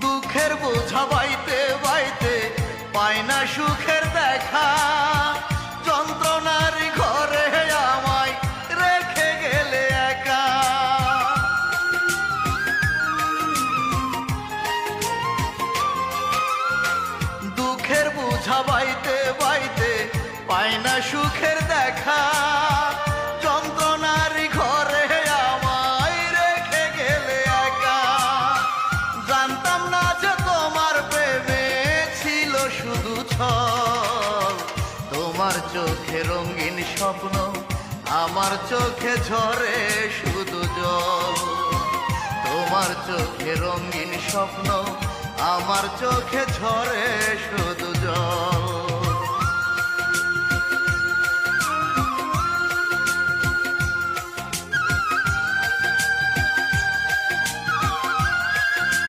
দুঃখের বোঝা বাইতে বাইতে পায় না সুখের দেখা, যন্ত্রণার ঘরে আমায় রেখে গেলে একা। দুঃখের বোঝা বাইতে বাইতে পায় না সুখের দেখা, যন্ত্রণার ঘরে আমায় রেখে গেলে একা। জানতাম না যে তোমার প্রেমে ছিল শুধু ছল, তোমার চোখে রঙিন স্বপ্ন, আমার চোখে ঝরে শুধু জল। তোমার চোখে রঙিন স্বপ্ন, আমার চোখে ঝরে শুধু জল।